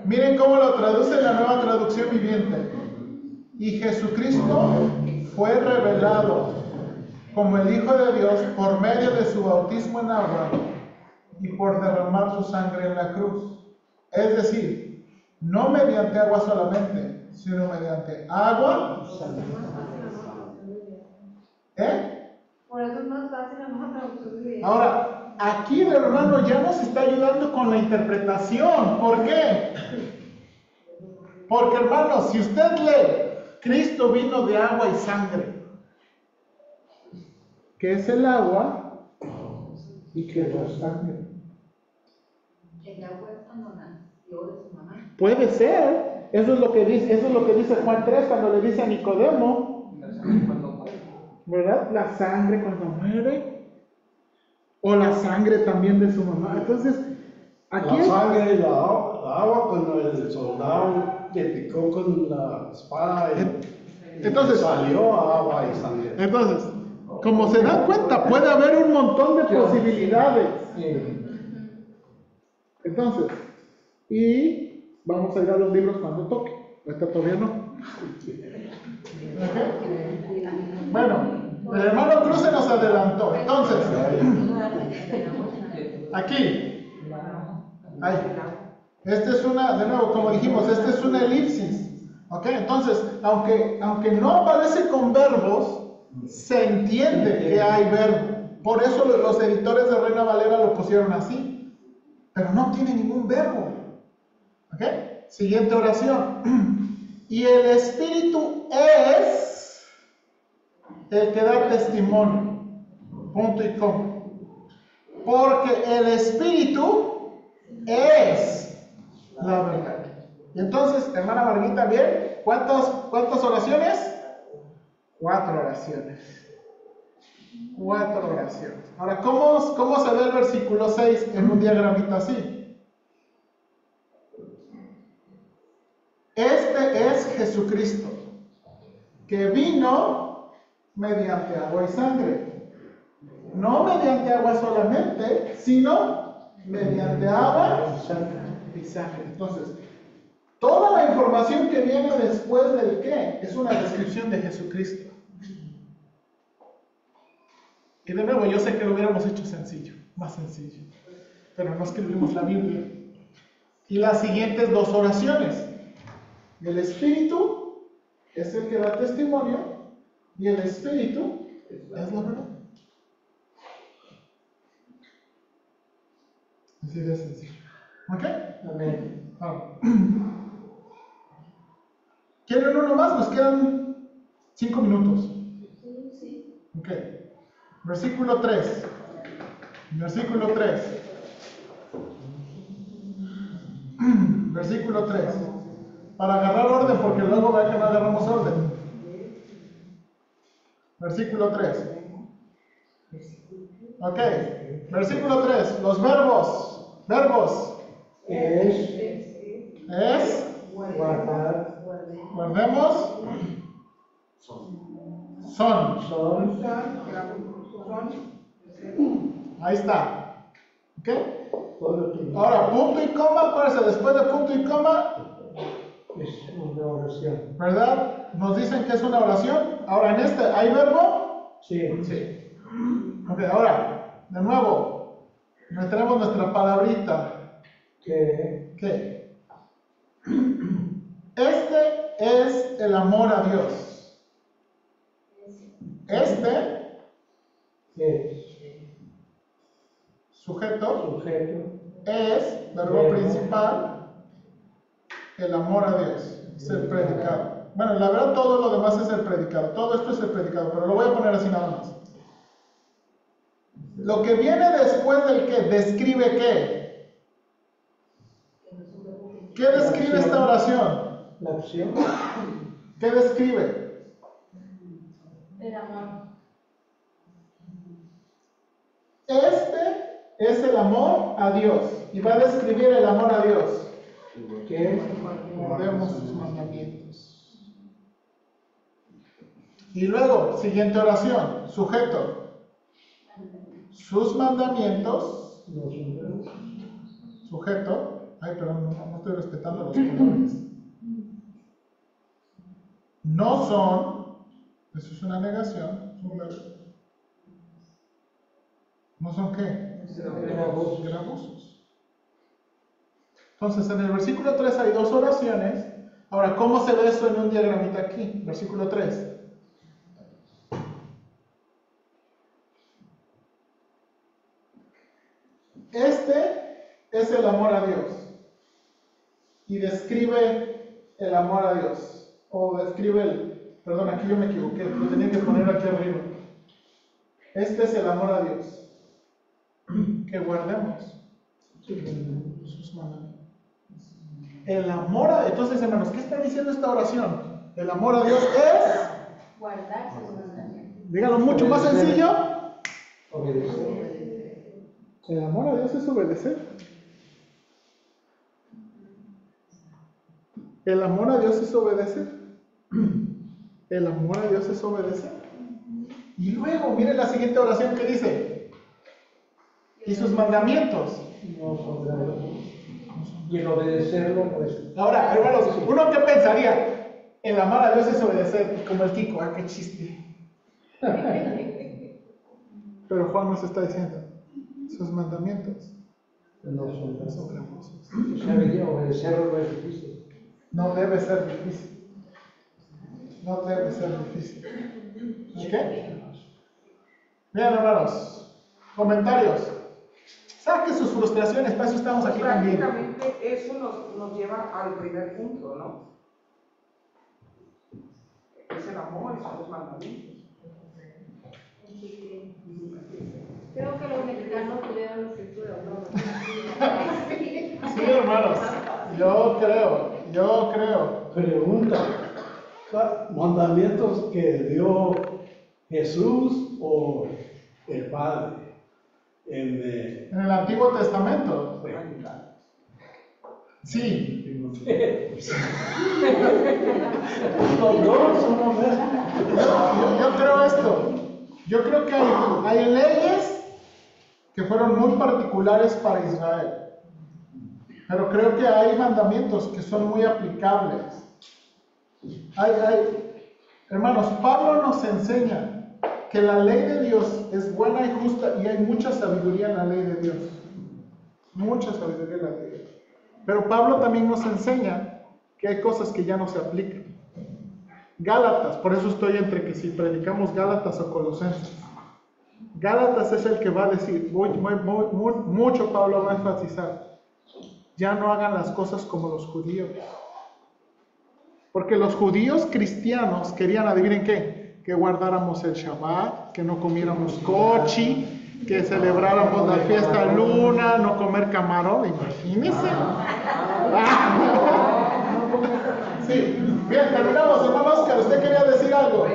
miren cómo lo traduce la Nueva Traducción Viviente. Y Jesucristo fue revelado como el Hijo de Dios por medio de su bautismo en agua y por derramar su sangre en la cruz. Es decir, no mediante agua solamente, sino mediante agua. Por eso es más fácil la nueva traducción viviente. Ahora, aquí el hermano ya nos está ayudando con la interpretación. ¿Por qué? Porque, hermano, si usted lee, Cristo vino de agua y sangre. ¿Qué es el agua? ¿Y qué es la sangre? El agua es cuando nació de su mamá. Puede ser. Eso es lo que dice Juan 3 cuando le dice a Nicodemo. ¿Verdad? La sangre cuando muere. O la sangre también de su mamá. Entonces, aquí La sangre y la agua cuando el soldado le picó con la espada y entonces, salió agua y sangre. Entonces, como se dan cuenta, puede haber un montón de posibilidades. Entonces, y vamos a ir a los libros cuando toque. Ahorita todavía no. ¿Okay? Bueno, el hermano Cruz se nos adelantó. Entonces, aquí. Ahí. Este es una, de nuevo, como dijimos, este es una elipsis. ¿Ok? Entonces, aunque no aparece con verbos, se entiende que hay verbo. Por eso los editores de Reina Valera lo pusieron así. Pero no tiene ningún verbo. ¿Ok? Siguiente oración. Y el Espíritu es el que da testimonio. Punto y coma. Porque el Espíritu es la verdad. Y entonces, hermana Marguita, bien, ¿cuántas oraciones? 4 oraciones. 4 oraciones. Ahora, ¿cómo se ve el versículo 6 en un diagramita así? Este es Jesucristo, que vino mediante agua y sangre. No mediante agua solamente, sino mediante agua y sangre. Entonces, toda la información que viene después del qué es una descripción de Jesucristo. Y de nuevo, yo sé que lo hubiéramos hecho sencillo, más sencillo, pero no escribimos la Biblia. Y las siguientes 2 oraciones. El Espíritu es el que da testimonio y el Espíritu es la verdad. Así de sencillo. ¿Ok? Amén. Ahora. ¿Quieren uno más? Nos quedan 5 minutos. Sí, sí. Ok. Versículo 3. Versículo 3. Versículo 3. Para agarrar orden, porque luego va que no agarramos orden. Versículo 3. Ok. Versículo 3. Los verbos. Verbos. Es. Guardar. Guardemos. Son. Son. Ahí está. ¿Ok? Todo lo que Ahora, punto y coma. Acuérdense, después de punto y coma, es una oración. ¿verdad? Nos dicen que es una oración. Ahora, en este, ¿hay verbo? Sí. Sí. Ok, ahora, de nuevo, tenemos nuestra palabrita. Que ¿Qué? Este es el amor a Dios. Este, es sujeto, sujeto. es, verbo principal, el amor a Dios. Es el predicado. Bueno, la verdad todo lo demás es el predicado. Todo esto es el predicado, pero lo voy a poner así nada más. Lo que viene después del que describe qué. ¿Qué describe esta oración? La acción. ¿Qué describe? El amor. Este es el amor a Dios. Y va a describir el amor a Dios. Que Guardemos sus mandamientos. Y luego, siguiente oración. Sujeto. Sus mandamientos. no son. Sujeto. Ay, perdón, no estoy respetando los colores. No son. Eso es una negación. ¿No son qué? Gravosos. Entonces, en el versículo 3 hay dos oraciones. Ahora, ¿cómo se ve eso en un diagramita aquí? Versículo 3. Este es el amor a Dios. Y describe el amor a Dios. O describe el... Perdón, aquí yo me equivoqué. Lo tenía que poner aquí arriba. Este es el amor a Dios. Que guardemos sus mandamientos. El amor a... Entonces, hermanos, ¿qué está diciendo esta oración? El amor a Dios es... Guardar sus mandamientos. Dígalo mucho más sencillo. Obedecer. El amor a Dios es obedecer. El amor a Dios es obedecer. El amor a Dios es obedecer. Y luego, miren la siguiente oración que dice. Y sus mandamientos. No son graves. Y el obedecerlo no es. Ahora, hermanos, ¿uno qué pensaría? El amar a Dios es obedecer, como el Kiko, qué chiste. Pero Juan nos está diciendo, sus mandamientos No son graves. son gravosos. O sea, obedecerlo no es difícil. No debe ser difícil. No debe ser difícil. ¿Ok? Bien, hermanos, comentarios. Saquen sus frustraciones, para eso estamos aquí también. Prácticamente eso nos lleva al primer punto, ¿no? Es el amor y son los mandamientos. Creo que los mexicanos tuvieron la escritura, ¿no? Sí, hermanos, yo creo. Pregunta, ¿mandamientos que dio Jesús o el Padre? En En el Antiguo Testamento. Sí. los dos son los mismos. Yo creo esto. Yo creo que hay leyes que fueron muy particulares para Israel. Pero creo que hay mandamientos que son muy aplicables. Hermanos, Pablo nos enseña que la ley de Dios es buena y justa y hay mucha sabiduría en la ley de Dios. Mucha sabiduría en la ley de Dios. Pero Pablo también nos enseña que hay cosas que ya no se aplican. Gálatas, por eso estoy entre que si predicamos Gálatas o Colosenses. Gálatas es el que va a decir, mucho Pablo va a enfatizar. ya no hagan las cosas como los judíos. Porque los judíos cristianos querían, adivinen qué, que guardáramos el Shabbat, que no comiéramos cochi, que celebráramos la fiesta luna, no comer camarón, imagínense. Sí, bien, terminamos, hermano Oscar, ¿usted quería decir algo?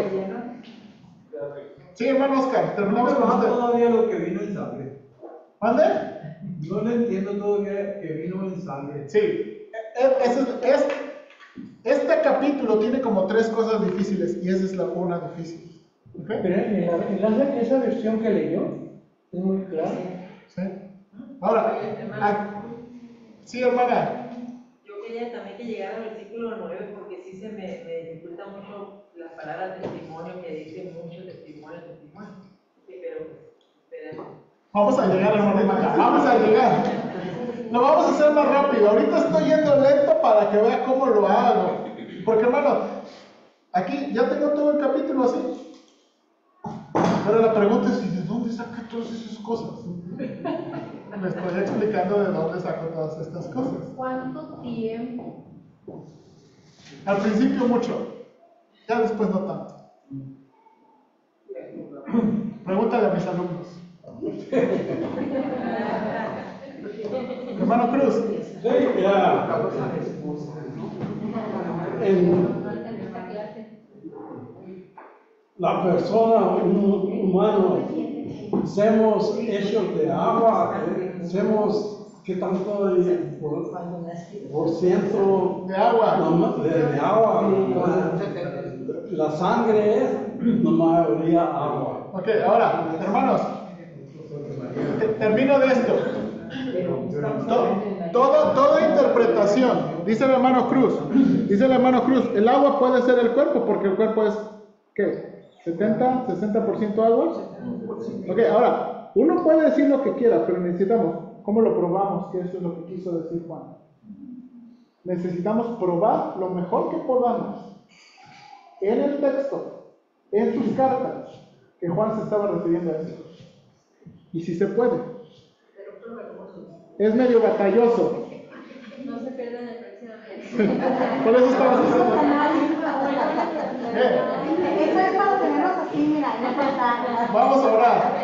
Sí, hermano Oscar, terminamos con usted. todavía lo que vino en sangre. ¿Mande? No le entiendo todavía que vino en sangre. Sí, este capítulo tiene como 3 cosas difíciles y esa es la una difícil. ¿Ok? Pero en esa versión que leyó, es muy claro. Sí. Ahora, sí, hermana. Yo quería también que llegara al versículo 9 porque sí se me dificulta mucho la palabra testimonio, que dice mucho testimonio. Sí, pero esperemos. Vamos a llegar, hermana. Vamos a llegar. Lo vamos a hacer más rápido. Ahorita estoy yendo lento para que vea cómo lo hago. Porque, hermano, aquí ya tengo todo el capítulo así. Pero la pregunta es, ¿y de dónde saca todas esas cosas? Le estoy explicando de dónde saco todas estas cosas. ¿Cuánto tiempo? Al principio mucho, ya después no tanto. Pregúntale a mis alumnos. Hermano Cruz. Sí, ya. La persona, un humano, somos hechos de agua, somos, ¿qué tanto por ciento De agua. de agua? La sangre es la mayoría agua. Ok, ahora, hermanos, termino de esto. Toda interpretación, dice el hermano Cruz, el agua puede ser el cuerpo, porque el cuerpo es, ¿qué? ¿70, 60% agua? Ok, ahora, uno puede decir lo que quiera, pero necesitamos, ¿cómo lo probamos? Que eso es lo que quiso decir Juan. Necesitamos probar lo mejor que podamos en el texto, en sus cartas, que Juan se estaba refiriendo a eso. Y si se puede. Es medio batalloso. No se pierdan el próximo. Por eso estamos haciendo. Eso es para tenerlos así, mira, y no faltar. Vamos a orar.